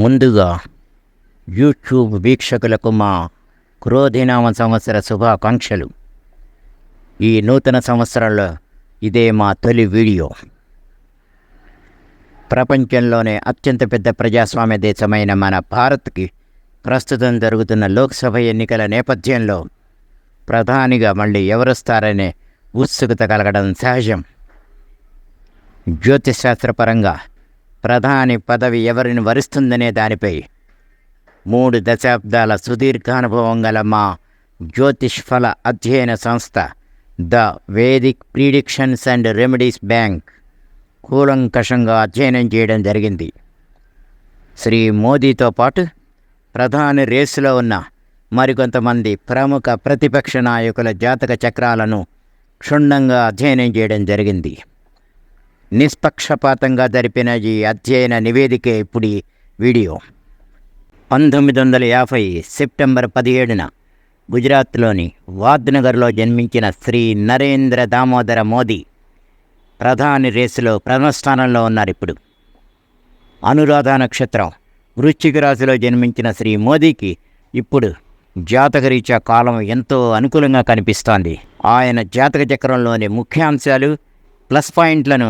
ముందుగా యూట్యూబ్ వీక్షకులకు మా క్రోధినామ సంవత్సర శుభాకాంక్షలు. ఈ నూతన సంవత్సరంలో ఇదే మా తొలి వీడియో. ప్రపంచంలోనే అత్యంత పెద్ద ప్రజాస్వామ్య దేశమైన మన భారత్కి ప్రస్తుతం జరుగుతున్న లోక్సభ ఎన్నికల నేపథ్యంలో ప్రధానిగా మళ్ళీ ఎవరొస్తారనే ఉత్సుకత కలగడం సహజం. జ్యోతిశాస్త్రపరంగా ప్రధాని పదవి ఎవరిని వరిస్తుందనే దానిపై 3 దశాబ్దాల సుదీర్ఘానుభవం గల మా జ్యోతిష్ ఫల అధ్యయన సంస్థ the vedic predictions and remedies bank కూలంకషంగా అధ్యయనం చేయడం జరిగింది. శ్రీ మోదీతో పాటు ప్రధాని రేసులో ఉన్న మరికొంతమంది ప్రముఖ ప్రతిపక్ష నాయకుల జాతక చక్రాలను క్షుణ్ణంగా అధ్యయనం చేయడం జరిగింది. నిష్పక్షపాతంగా జరిపిన ఈ అధ్యయన నివేదికే ఇప్పుడు ఈ వీడియో. 1950 సెప్టెంబర్ 17న గుజరాత్లోని వాద్నగర్లో జన్మించిన శ్రీ నరేంద్ర దామోదర మోదీ ప్రధాని రేసులో ప్రథమ స్థానంలో ఉన్నారు. ఇప్పుడు అనురాధ నక్షత్రం వృశ్చిక రాశిలో జన్మించిన శ్రీ మోదీకి ఇప్పుడు జాతకరీత్యా కాలం ఎంతో అనుకూలంగా కనిపిస్తోంది. ఆయన జాతక చక్రంలోని ముఖ్యాంశాలు ప్లస్ పాయింట్లను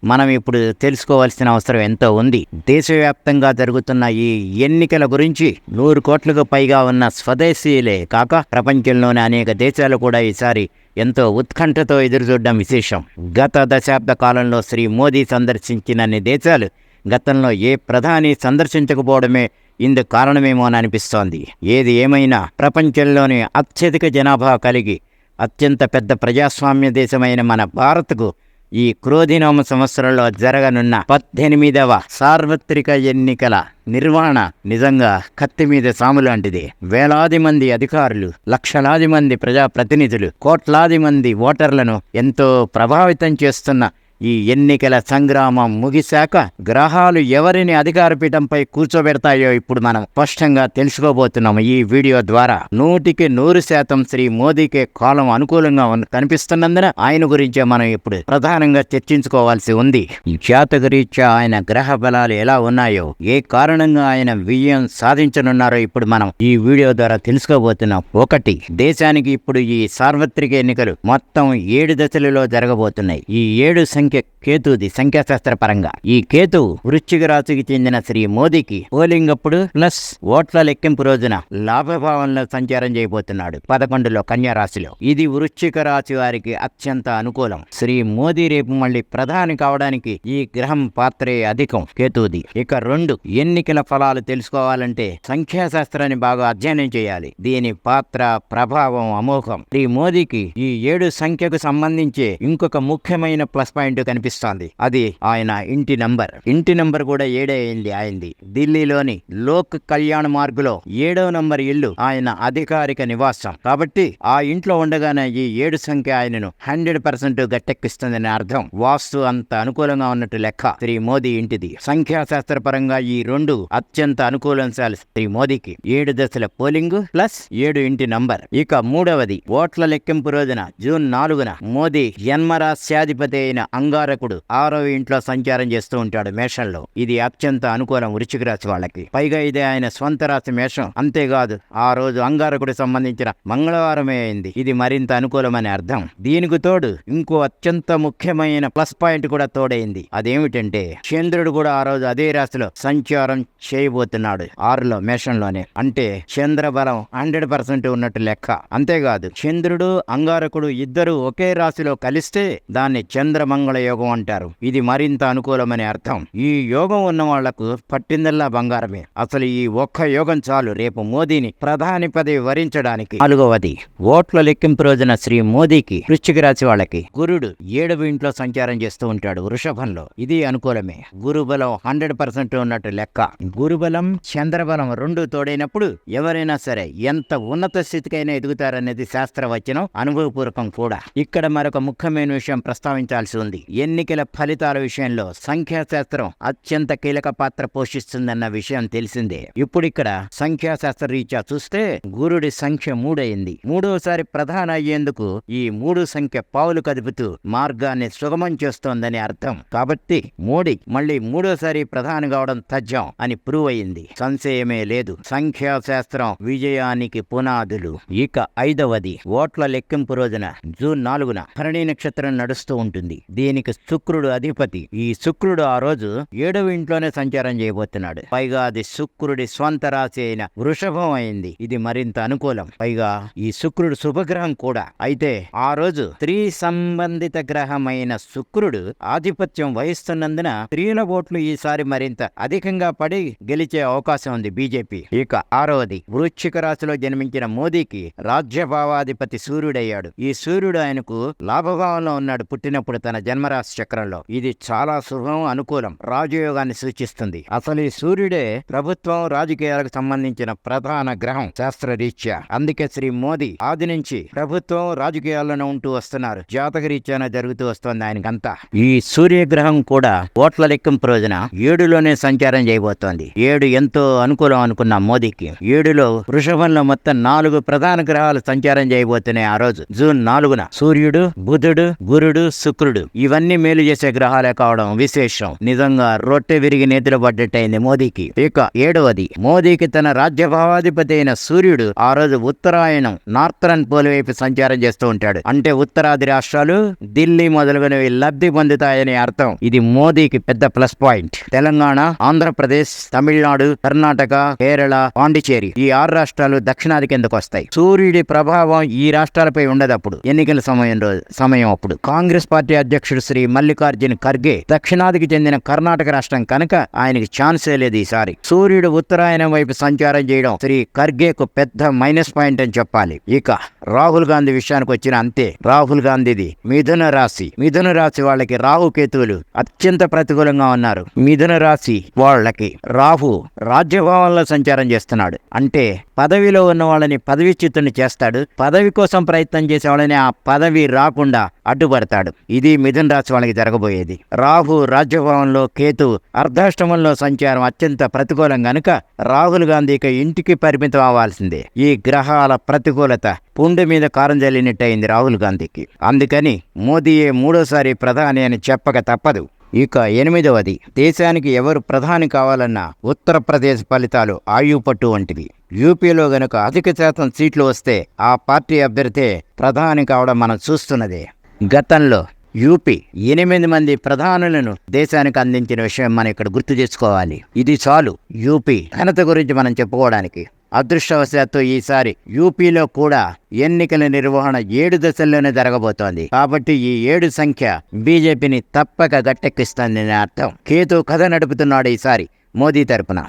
మనం ఇప్పుడు తెలుసుకోవాల్సిన అవసరం ఎంతో ఉంది. దేశవ్యాప్తంగా జరుగుతున్న ఈ ఎన్నికల గురించి 100 కోట్లకు పైగా ఉన్న స్వదేశీయులే కాక ప్రపంచంలోని అనేక దేశాలు కూడా ఈసారి ఎంతో ఉత్కంఠతో ఎదురుచూడడం విశేషం. గత దశాబ్ద కాలంలో శ్రీ మోదీ సందర్శించినన్ని దేశాలు గతంలో ఏ ప్రధాని సందర్శించకపోవడమే ఇందుకు కారణమేమో అని అనిపిస్తోంది. ఏది ఏమైనా ప్రపంచంలోని అత్యధిక జనాభా కలిగి అత్యంత పెద్ద ప్రజాస్వామ్య దేశమైన మన భారత్కు ఈ క్రోధినామ సంవత్సరంలో జరగనున్న 18వ సార్వత్రిక ఎన్నికల నిర్వహణ నిజంగా కత్తి మీద సాము లాంటిది. వేలాది మంది అధికారులు, లక్షలాది మంది ప్రజాప్రతినిధులు, కోట్లాది మంది ఓటర్లను ఎంతో ప్రభావితం చేస్తున్న ఈ ఎన్నికల సంగ్రామం ముగిశాక గ్రహాలు ఎవరిని అధికార పీఠంపై కూర్చోబెడతాయో ఇప్పుడు మనం స్పష్టంగా తెలుసుకోబోతున్నాము ఈ వీడియో ద్వారా. 100% శ్రీ మోదీకే కాలం అనుకూలంగా కనిపిస్తున్నందున ఆయన గురించే మనం ఇప్పుడు ప్రధానంగా చర్చించుకోవాల్సి ఉంది. జాతకరీత్యా ఆయన గ్రహ బలాలు ఎలా ఉన్నాయో, ఏ కారణంగా ఆయన విజయం సాధించనున్నారో ఇప్పుడు మనం ఈ వీడియో ద్వారా తెలుసుకోబోతున్నాం. 1. దేశానికి ఇప్పుడు ఈ సార్వత్రిక ఎన్నికలు మొత్తం 7 దశలలో జరగబోతున్నాయి. ఈ 7 సంఖ్య కేతుది సంఖ్యాశాస్త్ర పరంగా. ఈ కేతు వృశ్చిక రాశికి చెందిన శ్రీ మోదీకి పోలింగ్ అప్పుడు ప్లస్ ఓట్ల లెక్కింపు రోజున లాభభావంలో సంచారం చేయబోతున్నాడు 11లో కన్యా రాశిలో. ఇది వృశ్చిక రాశి వారికి అత్యంత అనుకూలం. శ్రీ మోదీ రేపు మళ్ళీ ప్రధాని కావడానికి ఈ గ్రహం పాత్రే అధికం కేతుది. ఇక 2, ఎన్నికల ఫలాలు తెలుసుకోవాలంటే సంఖ్యాశాస్త్రాన్ని బాగా అధ్యయనం చేయాలి. దీని పాత్ర ప్రభావం అమోఘం. శ్రీ మోదీకి ఈ 7 సంఖ్యకు సంబంధించి ఇంకొక ముఖ్యమైన ప్లస్ పాయింట్ కనిపిస్తోంది. అది ఆయన ఇంటి నంబర్. ఇంటి నంబర్ కూడా 7 అయింది ఆయనది. ఢిల్లీలోని లోక్ కళ్యాణ్ మార్గులో 7వ నంబర్ ఇల్లు ఆయన అధికారిక నివాసం. కాబట్టి ఆ ఇంట్లో ఉండగానే ఈ 7 సంఖ్య ఆయనను 100% గట్టెక్కిస్తుందని అర్థం. వాస్తు అంత అనుకూలంగా ఉన్నట్టు లెక్క శ్రీ మోదీ ఇంటిది. సంఖ్యాశాస్త్ర పరంగా ఈ 2 అత్యంత అనుకూలంశాలు శ్రీ మోదీకి. 7 దశల పోలింగ్ ప్లస్ 7 ఇంటి నంబర్. ఇక 3వది ఓట్ల లెక్కింపు రోజున జూన్ 4న మోదీ జన్మరాశ్యాధిపతి అయిన అంగారకుడు 6వ ఇంట్లో సంచారం చేస్తూ ఉంటాడు మేషంలో. ఇది అత్యంత అనుకూలం వృశ్చిక రాశి వాళ్ళకి. పైగా ఇదే ఆయన స్వంత రాశి మేషం. అంతేకాదు ఆ రోజు అంగారకుడు సంబంధించిన మంగళవారమే అయింది. ఇది మరింత అనుకూలమని అర్థం. దీనికి తోడు ఇంకో అత్యంత ముఖ్యమైన ప్లస్ పాయింట్ కూడా తోడైంది. అదేమిటంటే చంద్రుడు కూడా ఆ రోజు అదే రాశిలో సంచారం చేయబోతున్నాడు 6లో మేషంలోనే. అంటే చంద్రబలం 100% ఉన్నట్టు లెక్క. అంతేకాదు చంద్రుడు అంగారకుడు ఇద్దరు ఒకే రాశిలో కలిస్తే దాన్ని చంద్రమంగళ యోగం అంటారు. ఇది మరింత అనుకూలమని అర్థం. ఈ యోగం ఉన్న వాళ్లకు పట్టిందల్లా బంగారమే. అసలు ఈ ఒక్క యోగం చాలు రేపు మోదీని ప్రధాని పదవి వరించడానికి. 4వది ఓట్ల లెక్కింపు రోజున శ్రీ మోదీకి వృశ్చిక రాశి వాళ్ళకి గురుడు 7వ ఇంట్లో సంచారం చేస్తూ ఉంటాడు వృషభంలో. ఇది అనుకూలమే. గురుబలం 100% ఉన్నట్టు లెక్క. గురుబలం చంద్రబలం 2 తోడైనప్పుడు ఎవరైనా సరే ఎంత ఉన్నత స్థితికైనా ఎదుగుతారనేది శాస్త్రవచనం, అనుభవపూర్వకం కూడా. ఇక్కడ మరొక ముఖ్యమైన విషయం ప్రస్తావించాల్సి ఉంది. ఎన్నికల ఫలితాల విషయంలో సంఖ్యాశాస్త్రం అత్యంత కీలక పాత్ర పోషిస్తుందన్న విషయం తెలిసిందే. ఇప్పుడిక్కడ సంఖ్యాశాస్త్ర రీత్యా చూస్తే గురుడి సంఖ్య 3 అయింది. 3వసారి ప్రధాని అయ్యేందుకు ఈ 3 సంఖ్య పావులు కదుపుతూ మార్గాన్ని సుగమం చేస్తోందని అర్థం. కాబట్టి మోడీ మళ్ళీ 3వసారి ప్రధాని కావడం తథ్యం అని ప్రూవ్ అయింది. సంశయమే లేదు. సంఖ్యాశాస్త్రం విజయానికి పునాదులు. ఇక 5వది ఓట్ల లెక్కింపు రోజున జూన్ 4న భరణి నక్షత్రం నడుస్తూ ఉంటుంది. దీనికి శుక్రుడు అధిపతి. ఈ శుక్రుడు ఆ రోజు 7వ ఇంట్లోనే సంచారం చేయబోతున్నాడు. పైగా అది శుక్రుడి స్వంత రాశి అయిన వృషభం అయింది. ఇది మరింత అనుకూలం. పైగా ఈ శుక్రుడు శుభగ్రహం కూడా. అయితే ఆ రోజు స్త్రీ సంబంధిత గ్రహమైన శుక్రుడు ఆధిపత్యం వహిస్తున్నందున స్త్రీల ఓట్లు ఈసారి మరింత అధికంగా పడి గెలిచే అవకాశం ఉంది బీజేపీ. ఇక 6వది వృశ్చిక రాశిలో జన్మించిన మోదీకి రాజ్యభావాధిపతి సూర్యుడయ్యాడు. ఈ సూర్యుడు ఆయనకు లాభభావంలో ఉన్నాడు పుట్టినప్పుడు తన జన్మరాశి చక్రంలో. ఇది చాలా శుభం, అనుకూలం, రాజయోగాన్ని సూచిస్తుంది. అసలు ఈ సూర్యుడే ప్రభుత్వం రాజకీయాలకు సంబంధించిన ప్రధాన గ్రహం శాస్త్రరీత్యా. అందుకే శ్రీ మోదీ ఆది నుంచి ప్రభుత్వం రాజకీయాల్లోనే ఉంటూ వస్తున్నారు. జాతకరీత్యానే జరుగుతూ వస్తుంది ఆయనకంతా. ఈ సూర్యగ్రహం కూడా ఓట్ల లెక్కింపు రోజున 7లోనే సంచారం చేయబోతోంది. 7 ఎంతో అనుకూలం అనుకున్న మోదీకి. 7లో వృషభంలో మొత్తం 4 ప్రధాన గ్రహాలు సంచారం చేయబోతున్నాయి. ఆ రోజు జూన్ 4న సూర్యుడు, బుధుడు, గురుడు, శుక్రుడు ఇవన్నీ మేలు చేసే గ్రహాలే కావడం విశేషం. నిజంగా రొట్టె విరిగి నేతిలో పడ్డట్టయింది మోదీకి. ఇక 7వది మోదీకి తన రాజ్యభావాధిపతి అయిన సూర్యుడు ఆ రోజు ఉత్తరాయణం నార్థరన్ పోల్ వైపు సంచారం చేస్తూ ఉంటాడు. అంటే ఉత్తరాది రాష్ట్రాలు ఢిల్లీ మొదలుగునవి లబ్ధి పొందుతాయని అర్థం. ఇది మోదీకి పెద్ద ప్లస్ పాయింట్. తెలంగాణ, ఆంధ్రప్రదేశ్, తమిళనాడు, కర్ణాటక, కేరళ, పాండిచేరి ఈ 6 రాష్ట్రాలు దక్షిణాది కిందకు వస్తాయి. సూర్యుడి ప్రభావం ఈ రాష్ట్రాలపై ఉండదప్పుడు. ఎన్నికల సమయం అప్పుడు కాంగ్రెస్ పార్టీ అధ్యక్షుడు శ్రీ మల్లికార్జున ఖర్గే దక్షిణాదికి చెందిన కర్ణాటక రాష్ట్రం కనుక ఆయనకి ఛాన్సే లేదు ఈసారి. సూర్యుడు ఉత్తరాయణం వైపు సంచారం చేయడం శ్రీ ఖర్గేకు పెద్ద మైనస్ పాయింట్ అని చెప్పాలి. ఇక రాహుల్ గాంధీ విషయానికి వచ్చిన అంతే. రాహుల్ గాంధీది మిథున రాశి. మిథున రాశి వాళ్ళకి రాహుకేతువులు అత్యంత ప్రతికూలంగా ఉన్నారు. మిథున రాశి వాళ్ళకి రాహు రాజ్యభావంలో సంచారం చేస్తున్నాడు. అంటే పదవిలో ఉన్న వాళ్ళని పదవిచ్యుతుని చేస్తాడు. పదవి కోసం ప్రయత్నం చేసే వాళ్ళని ఆ పదవి రాకుండా అడ్డుపడతాడు. ఇది మిథున రాశి వాళ్ళకి జరగబోయేది. రాహు రాజ్యభవన్లో, కేతు అర్ధాష్టమంలో సంచారం అత్యంత ప్రతికూలం గనుక రాహుల్ గాంధీకి ఇంటికి పరిమితం అవ్వాల్సిందే. ఈ గ్రహాల ప్రతికూలత పుండు మీద కారం జల్లినట్టయింది రాహుల్ గాంధీకి. అందుకని మోదీయే 3వసారి ప్రధాని అని చెప్పక తప్పదు. ఇక 8వది దేశానికి ఎవరు ప్రధాని కావాలన్నా ఉత్తరప్రదేశ్ ఫలితాలు ఆయుపట్టు వంటివి. యూపీలో గనుక అధిక శాతం సీట్లు వస్తే ఆ పార్టీ అభ్యర్థే ప్రధాని కావడం మనం చూస్తున్నదే. గతంలో యూపీ 8 మంది ప్రధానులను దేశానికి అందించిన విషయం మనం ఇక్కడ గుర్తు చేసుకోవాలి. ఇది చాలు యూపీ ఘనత గురించి మనం చెప్పుకోవడానికి. అదృష్టవశాత్తు ఈసారి యూపీలో కూడా ఎన్నికల నిర్వహణ 7 దశల్లోనే జరగబోతోంది. కాబట్టి ఈ 7 సంఖ్య బీజేపీని తప్పక గట్టెక్కిస్తుందని అర్థం. కేతు కథ నడుపుతున్నాడు ఈసారి మోదీ తరపున.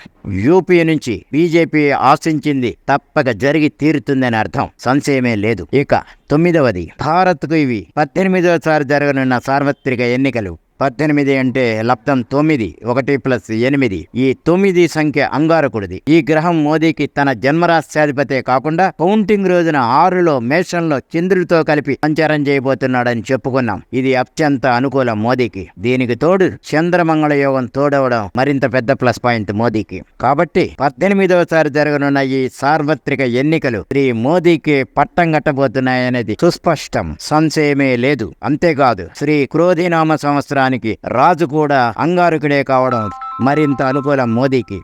యూపీ నుంచి బీజేపీ ఆశించింది తప్పక జరిగి తీరుతుందని అర్థం. సంశయమే లేదు. ఇక 9వది భారత్కు ఇవి 18వసారి జరగనున్న సార్వత్రిక ఎన్నికలు. 18 అంటే లబ్ధం 9, 1+8. ఈ 9 సంఖ్య అంగారకుడిది. ఈ గ్రహం మోదీకి తన జన్మరాశ్యాధిపతే కాకుండా కౌంటింగ్ రోజున 6లో మేషంలో చంద్రుడితో కలిపి సంచారం చేయబోతున్నాడని చెప్పుకున్నాం. ఇది అత్యంత అనుకూలం మోదీకి. దీనికి తోడు చంద్రమంగళ యోగం తోడవడం మరింత పెద్ద ప్లస్ పాయింట్ మోదీకి. కాబట్టి 18వసారి జరగనున్న ఈ సార్వత్రిక ఎన్నికలు శ్రీ మోదీకి పట్టం కట్టబోతున్నాయనేది సుస్పష్టం. సంశయమే లేదు. అంతేకాదు శ్రీ క్రోధినామ సంవత్సరానికి రాజు కూడా అంగారకుడే కావడం మరింత అనుకూలం మోదీకి.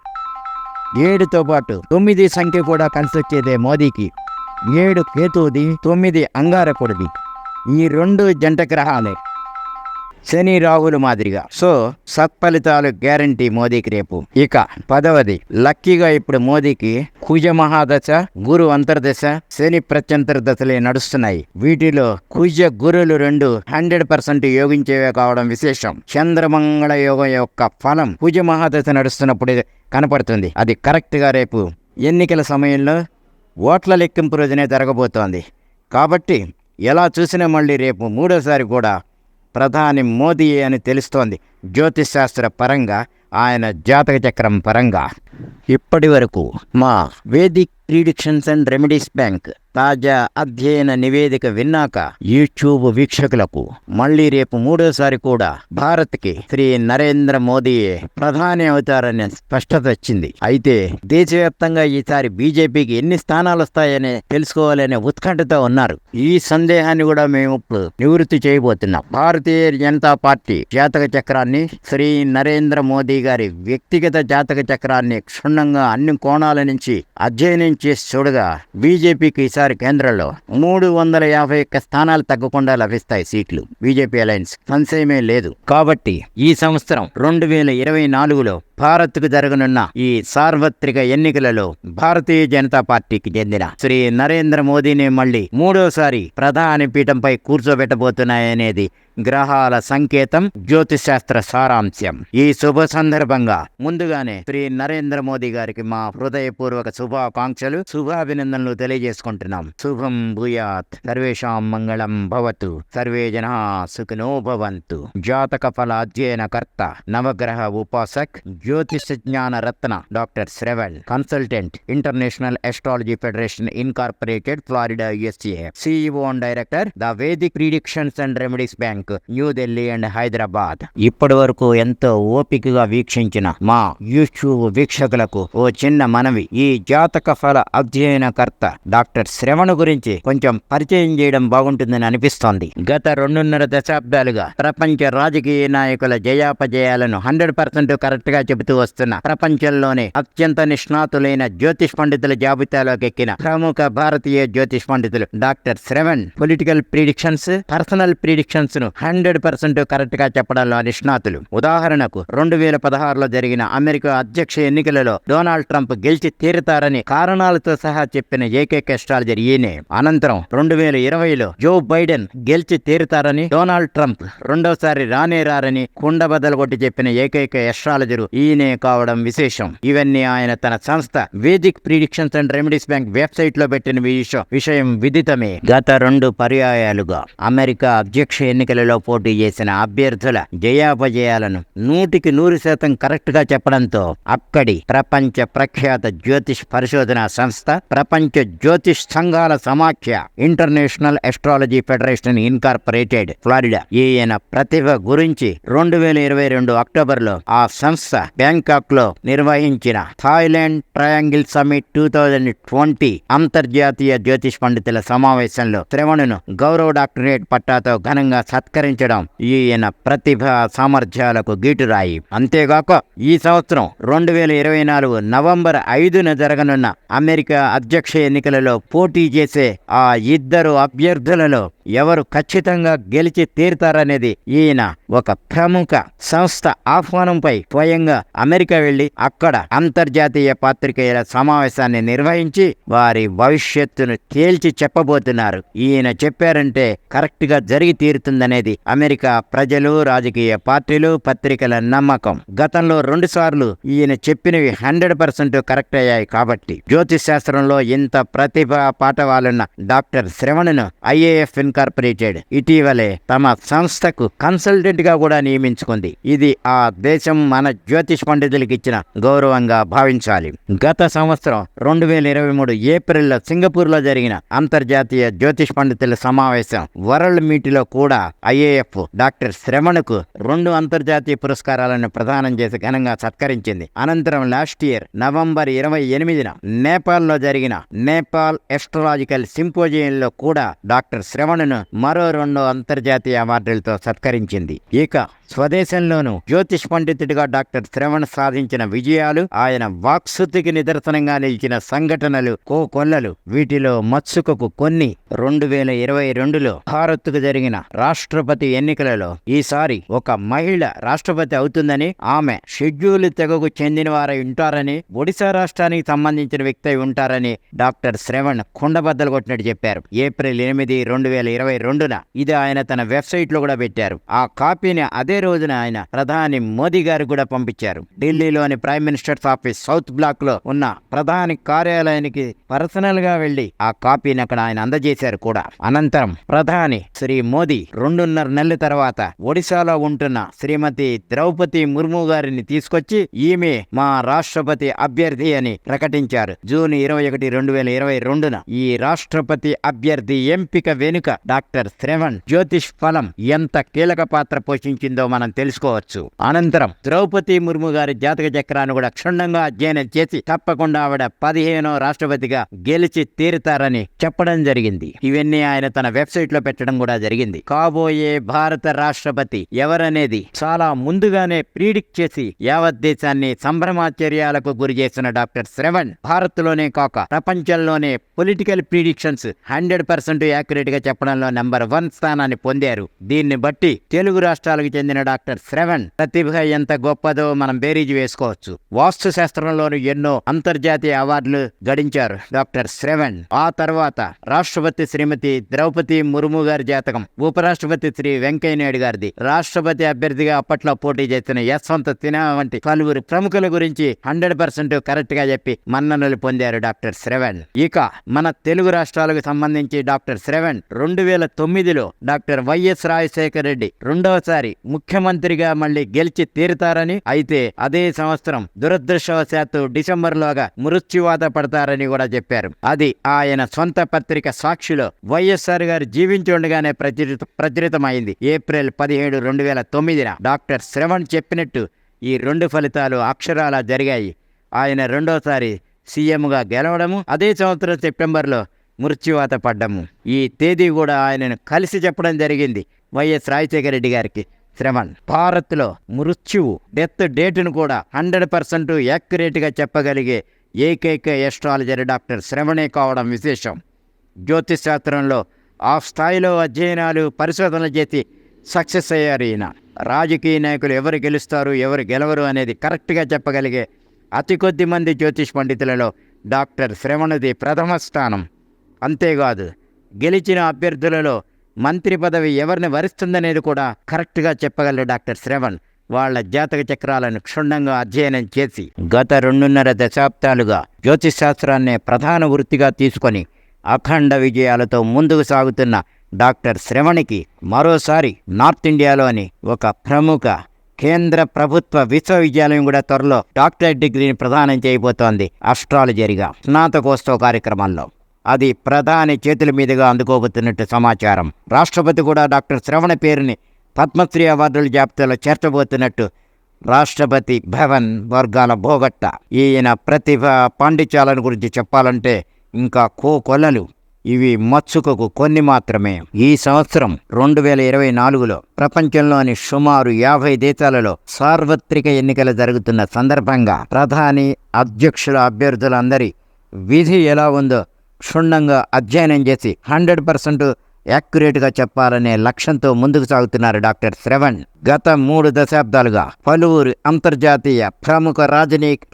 7తో పాటు 9 సంఖ్య కూడా కలిసి వచ్చేదే మోదీకి. 7 కేతువుది, 9 అంగారకుడిది. ఈ 2 జంట గ్రహాలే శని రాహులు మాదిరిగా. సో సత్ఫలితాలు గ్యారంటీ మోదీకి రేపు. ఇక 10వది లక్కీగా ఇప్పుడు మోదీకి కుజ మహాదశ, గురు అంతర్దశ, శని ప్రత్యంతర దశలే నడుస్తున్నాయి. వీటిలో కుజ గురులు 2 100% యోగించేవే కావడం విశేషం. చంద్రమంగళ యోగం యొక్క ఫలం కుజ మహాదశ నడుస్తున్నప్పుడు కనపడుతుంది. అది కరెక్ట్గా రేపు ఎన్నికల సమయంలో ఓట్ల లెక్కింపు రోజునే జరగబోతోంది. కాబట్టి ఎలా చూసినా మళ్ళీ రేపు 3వసారి కూడా ప్రధాని మోదీ అని తెలుస్తోంది. జ్యోతిశాస్త్ర పరంగా, ఆయన జాతక చక్రం పరంగా. ఇప్పటి వరకు మా Vedic predictions and remedies bank తాజా అధ్యయన నివేదిక విన్నాక యూట్యూబ్ వీక్షకులకు మళ్లీ రేపు మూడోసారి కూడా భారత్కి శ్రీ నరేంద్ర మోదీయే ప్రధాని అవుతారనే స్పష్టత వచ్చింది. అయితే దేశవ్యాప్తంగా ఈసారి బీజేపీకి ఎన్ని స్థానాలు వస్తాయని తెలుసుకోవాలనే ఉత్కంఠతో ఉన్నారు. ఈ సందేహాన్ని కూడా మేము ఇప్పుడు నివృత్తి చేయబోతున్నాం. భారతీయ జనతా పార్టీ జాతక చక్రాన్ని, శ్రీ నరేంద్ర మోదీ గారి వ్యక్తిగత జాతక చక్రాన్ని క్షుణ్ణంగా అన్ని కోణాల నుంచి అధ్యయనం చేసి చూడగా బీజేపీకి ఈసారి కేంద్రంలో 351 స్థానాలు తగ్గకుండా లభిస్తాయి సీట్లు. బీజేపీ అలయన్స్ సంశయమే లేదు. కాబట్టి ఈ సంవత్సరం 2024లో భారత్కు జరగనున్న ఈ సార్వత్రిక ఎన్నికలలో భారతీయ జనతా పార్టీకి చెందిన శ్రీ నరేంద్ర మోదీని మళ్లీ మూడోసారి ప్రధాని పీఠంపై కూర్చోబెట్టబోతున్నాయనేది గ్రహాల సంకేతం, జ్యోతిశాస్త్ర సారాంశం. ఈ శుభ సందర్భంగా ముందుగానే శ్రీ నరేంద్ర మోదీ గారికి మా హృదయపూర్వక శుభాకాంక్షలు, శుభాభినందనలు తెలియజేసుకుంటున్నాం. శుభం భూయాత్, సర్వేషాం మంగళం భవతు, సర్వే జనా సుఖినో భవంతు. జాతక ఫల అధ్యయన కర్త, నవగ్రహ ఉపాసక్, జ్యోతిష జ్ఞాన రత్న doctor Shravan, consultant, international astrology federation incorporated, Florida, USA. CEO and director, the vedic predictions and remedies bank, New Delhi and Hyderabad. ఇప్పటి వరకు ఎంతో ఓపికగా వీక్షించిన మా యూట్యూబ్ వీక్షకులకు ఓ చిన్న మనవి. ఈ జాతక ఫల అధ్యయనకర్త డాక్టర్ శ్రవణ్ గురించి కొంచెం పరిచయం చేయడం బాగుంటుందని అనిపిస్తోంది. గత 2.5 దశాబ్దాలుగా ప్రపంచ రాజకీయ నాయకుల జయాపజయాలను 100% కరెక్ట్ గా చెబుతూ వస్తున్న, ప్రపంచంలోనే అత్యంత నిష్ణాతులైన జ్యోతిష్ పండితుల జాబితాలోకి ఎక్కిన ప్రముఖ భారతీయ జ్యోతిష్ పండితులు doctor Shravan political predictions, personal predictions ను 100% కరెక్ట్ గా చెప్పడంలో నిష్ణాతులు. ఉదాహరణకు 2016లో జరిగిన అమెరికా అధ్యక్ష ఎన్నికలలో డొనాల్డ్ ట్రంప్ గెలిచి తీరుతారని కారణాలతో సహా చెప్పిన ఏకైక ఎస్ట్రాలజర్ ఈయనే. అనంతరం 2020లో జో బైడెన్ గెలిచి తీరుతారని, డొనాల్డ్ ట్రంప్ రెండోసారి రారని కుండబద్దలు కొట్టి చెప్పిన ఏకైక ఎస్ట్రాలజరు ఈయనే కావడం విశేషం. ఇవన్నీ ఆయన తన సంస్థ Vedic predictions and remedies bank website లో పెట్టిన విషయం విదితమే. గత 2 పర్యాయాలుగా అమెరికా అధ్యక్ష ఎన్నికలలో పోటీ చేసిన అభ్యర్థుల జయాపజయాలను 100% కరెక్ట్ గా చెప్పడంతో అక్కడి ప్రపంచ ప్రఖ్యాత జ్యోతిష్ పరిశోధన సంస్థ, ప్రపంచ జ్యోతిష్ సంఘాల సమాఖ్య, international astrology federation incorporated, Florida, ఈయన ప్రతిభ గురించి 2022 అక్టోబర్లో ఆ సంస్థ బ్యాంకాక్ లో నిర్వహించిన థాయిలాండ్ ట్రయాంగిల్ సమిట్ 2020 అంతర్జాతీయ జ్యోతిష్ పండితుల సమావేశంలో శ్రవణును గౌరవ డాక్టరేట్ పట్టాతో ఘనంగా సత్కరించడం ఈయన ప్రతిభ సామర్థ్యాలకు గీటురాయి. అంతేగాక ఈ సంవత్సరం 2024 నవంబర్ 5న జరగనున్న అమెరికా అధ్యక్ష ఎన్నికలలో పోటీ చేసే ఆ 2 అభ్యర్థులలో ఎవరు ఖచ్చితంగా గెలిచి తీరుతారనేది ఈయన ఒక ప్రముఖ సంస్థ ఆహ్వానంపై స్వయంగా అమెరికా వెళ్లి అక్కడ అంతర్జాతీయ పాత్రికేయుల సమావేశాన్ని నిర్వహించి వారి భవిష్యత్తును తేల్చి చెప్పబోతున్నారు. ఈయన చెప్పారంటే కరెక్ట్ గా జరిగి తీరుతుందనేది అమెరికా ప్రజలు, రాజకీయ పార్టీలు, పత్రికల నమ్మకం. గతంలో 2 సార్లు ఈయన చెప్పినవి 100% కరెక్ట్ అయ్యాయి. కాబట్టి జ్యోతిష్ శాస్త్రంలో ఇంత ప్రతిభ పాఠవాలున్న డాక్టర్ శ్రవణ్ను IAF ఇన్కార్పొరేటెడ్ ఇటీవలే తమ సంస్థకు కన్సల్టెంట్ గా కూడా నియమించుకుంది. ఇది ఆ దేశం మన జ్యోతిష్ పండితులకు ఇచ్చిన గౌరవంగా భావించాలి. గత సంవత్సరం 2023 ఏప్రిల్లో సింగపూర్ లో జరిగిన అంతర్జాతీయ జ్యోతిష్ పండితుల సమావేశం వరల్డ్ మీట్లో కూడా IAF డాక్టర్ శ్రవణ్కు 2 అంతర్జాతీయ పురస్కారాలను ప్రదానం చేసి ఘనంగా సత్కరించింది. అనంతరం లాస్ట్ ఇయర్ నవంబర్ 28న నేపాల్లో జరిగిన నేపాల్ ఎస్ట్రాలజికల్ సింపోజియంలో కూడా డాక్టర్ శ్రవణ్ను మరో 2 అంతర్జాతీయ అవార్డులతో సత్కరించింది. ఇక స్వదేశంలోనూ జ్యోతిష్ పండితుడిగా డాక్టర్ శ్రవణ్ సాధించిన విజయాలు, ఆయన వాక్శుద్ధికి నిదర్శనంగా నిలిచిన సంఘటనలు కోకొల్లలు. వీటిలో మత్సుకకు కొన్ని. 2022లో భారత్కు జరిగిన రాష్ట్రపతి ఎన్నికలలో ఈసారి ఒక మహిళ రాష్ట్రపతి అవుతుందని, ఆమె షెడ్యూల్ తెగకు చెందిన వారై ఉంటారని, ఒడిశా రాష్ట్రానికి సంబంధించిన వ్యక్తి అయి ఉంటారని డాక్టర్ శ్రవణ్ కుండబద్దలు కొట్టినట్టు చెప్పారు. ఏప్రిల్ 8, 2022న ఇది ఆయన తన వెబ్సైట్ లో కూడా పెట్టారు. ఆ కాపీని అదే అదే రోజున ఆయన ప్రధాని మోదీ గారు కూడా పంపించారు. ఢిల్లీలోని prime ministers office south block లో ఉన్న ప్రధాని కార్యాలయానికి పర్సనల్ గా వెళ్లి ఆ కాపీని అక్కడ ఆయన అందజేశారు కూడా. అనంతరం ప్రధాని శ్రీ మోదీ 2.5 నెలల తర్వాత ఒడిశాలో ఉంటున్న శ్రీమతి ద్రౌపది ముర్ము గారిని తీసుకొచ్చి ఈమె మా రాష్ట్రపతి అభ్యర్థి అని ప్రకటించారు. జూన్ 21, 2022న ఈ రాష్ట్రపతి అభ్యర్థి ఎంపిక వెనుక డాక్టర్ శ్రవణ్ జ్యోతిష్ ఫలం ఎంత కీలక పాత్ర పోషించిందో మనం తెలుసుకోవచ్చు. అనంతరం ద్రౌపది ముర్ము గారి జాతక చక్రాన్ని కూడా క్షుణ్ణంగా అధ్యయనం చేసి తప్పకుండా ఆవిడ 15వ రాష్ట్రపతిగా గెలిచి తీరుతారని చెప్పడం జరిగింది. ఇవన్నీ ఆయన తన వెబ్సైట్ లో పెట్టడం కూడా జరిగింది. కాబోయే భారత రాష్ట్రపతి ఎవరనేది చాలా ముందుగానే ప్రీడిక్ట్ చేసి యావత్ దేశాన్ని సంభ్రమాచర్యాలకు గురి చేసిన డాక్టర్ శ్రవణ్ భారత్ లోనే కాక ప్రపంచంలోనే పొలిటికల్ ప్రిడిక్షన్స్ 100% యాక్యురేట్ గా చెప్పడంలో నెంబర్ 1 స్థానాన్ని పొందారు. దీన్ని బట్టి తెలుగు రాష్ట్రాలకు చెందిన డాక్టర్ శ్రవణ్ ప్రతిభ ఎంత గొప్పదో మనం బేరీజు వేసుకోవచ్చు. వాస్తు శాస్త్రంలోనూ ఎన్నో అంతర్జాతీయ అవార్డులు గడించారు డాక్టర్ శ్రవణ్. ఆ తర్వాత రాష్ట్రపతి శ్రీమతి ద్రౌపది ముర్ము గారి జాతకం, ఉపరాష్ట్రపతి శ్రీ వెంకయ్య నాయుడు గారిది, రాష్ట్రపతి అభ్యర్థిగా అప్పట్లో పోటీ చేసిన యశ్వంత్ సిన్హా వంటి పలువురు ప్రముఖుల గురించి 100% కరెక్ట్ గా చెప్పి మన్ననలు పొందారు డాక్టర్ శ్రవణ్. ఇక మన తెలుగు రాష్ట్రాలకు సంబంధించి డాక్టర్ శ్రవణ్ 2009లో డాక్టర్ వైఎస్ రాజశేఖర రెడ్డి రెండవసారి ముఖ్యమంత్రిగా మళ్ళీ గెలిచి తీరుతారని, అయితే అదే సంవత్సరం దురదృష్టవశాత్తు డిసెంబర్లోగా మృత్యువాత పడతారని కూడా చెప్పారు. అది ఆయన సొంత పత్రిక సాక్షిలో వైఎస్ఆర్ గారు జీవించి ఉండగానే ప్రచురితమైంది. ఏప్రిల్ 17, 2009న డాక్టర్ శ్రవణ్ చెప్పినట్టు ఈ 2 ఫలితాలు అక్షరాలా జరిగాయి. ఆయన రెండోసారి సీఎంగా గెలవడము, అదే సంవత్సరం సెప్టెంబర్లో మృత్యువాత పడ్డము. ఈ తేదీ కూడా ఆయనను కలిసి చెప్పడం జరిగింది వైఎస్ రాజశేఖర రెడ్డి గారికి శ్రవణ్. భారత్లో డెత్ డేటును కూడా 100% యాక్యురేట్గా చెప్పగలిగే ఏకైక ఎస్ట్రాలజర్ డాక్టర్ శ్రవణే కావడం విశేషం. జ్యోతిష్ శాస్త్రంలో ఆ స్థాయిలో అధ్యయనాలు పరిశోధనలు చేసి సక్సెస్ అయ్యారు ఈయన. రాజకీయ నాయకులు ఎవరు గెలుస్తారు ఎవరు గెలవరు అనేది కరెక్ట్గా చెప్పగలిగే అతి కొద్ది మంది జ్యోతిష్ పండితులలో డాక్టర్ శ్రవణది ప్రథమ స్థానం. అంతేకాదు గెలిచిన అభ్యర్థులలో మంత్రి పదవి ఎవరిని వరిస్తుందనేది కూడా కరెక్ట్గా చెప్పగలరు డాక్టర్ శ్రవణ్. వాళ్ళ జాతక చక్రాలను క్షుణ్ణంగా అధ్యయనం చేసి గత 2.5 దశాబ్దాలుగా జ్యోతిష్ శాస్త్రాన్నే ప్రధాన వృత్తిగా తీసుకొని అఖండ విజయాలతో ముందుకు సాగుతున్న డాక్టర్ శ్రవణ్కి మరోసారి నార్త్ ఇండియాలోని ఒక ప్రముఖ కేంద్ర ప్రభుత్వ విశ్వవిద్యాలయం కూడా త్వరలో డాక్టరేట్ డిగ్రీని ప్రదానం చేయబోతోంది ఆస్ట్రాలజరీగా స్నాతకోత్సవ కార్యక్రమంలో. అది ప్రధాని చేతుల మీదుగా అందుకోబోతున్నట్టు సమాచారం. రాష్ట్రపతి కూడా డాక్టర్ శ్రవణ పేరుని పద్మశ్రీ అవార్డుల జాబితాలో చేర్చబోతున్నట్టు రాష్ట్రపతి భవన్ వర్గాల భోగట్ట. ఈయన ప్రతిభ పాండిత్యాలను గురించి చెప్పాలంటే ఇంకా కోకొల్లలు. ఇవి మచ్చుకకు కొన్ని మాత్రమే. ఈ సంవత్సరం 2024లో ప్రపంచంలోని సుమారు 50 దేశాలలో సార్వత్రిక ఎన్నికలు జరుగుతున్న సందర్భంగా ప్రధాని అధ్యక్షుల అభ్యర్థులందరి విధి ఎలా ఉందో క్షుణ్ణంగా అధ్యయనం చేసి 100% యాక్యురేట్గా చెప్పాలనే లక్ష్యంతో ముందుకు సాగుతున్నారు డాక్టర్ శ్రవణ్. గత 3 దశాబ్దాలుగా పలువురు అంతర్జాతీయ ప్రముఖ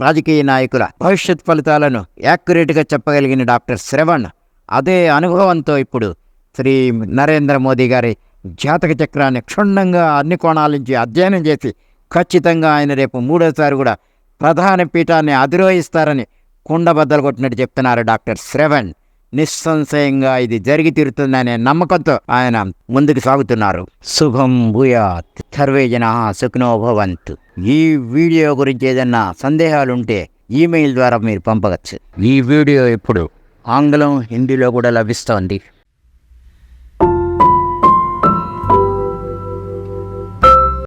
రాజకీయ నాయకుల భవిష్యత్ ఫలితాలను యాక్యురేట్గా చెప్పగలిగిన డాక్టర్ శ్రవణ్ అదే అనుభవంతో ఇప్పుడు శ్రీ నరేంద్ర మోదీ గారి జాతక చక్రాన్ని క్షుణ్ణంగా అన్ని కోణాల నుంచి అధ్యయనం చేసి ఖచ్చితంగా ఆయన రేపు 3వసారి కూడా ప్రధాన పీఠాన్ని అధిరోహిస్తారని కుండబద్దలు కొట్టినట్టు చెప్తున్నారు డాక్టర్ శ్రవణ్. నిస్సంశయంగా ఇది జరిగి తీరుతుందనే నమ్మకంతో ఆయన ముందుకు సాగుతున్నారు. శుభం భూయాత్, సర్వే జనాః సుఖినో భవంతు. ఈ వీడియో గురించి ఏదన్నా సందేహాలుంటే ఈమెయిల్ ద్వారా మీరు పంపవచ్చు. ఈ వీడియో ఇప్పుడు ఆంగ్లం, హిందీలో కూడా లభిస్తోంది.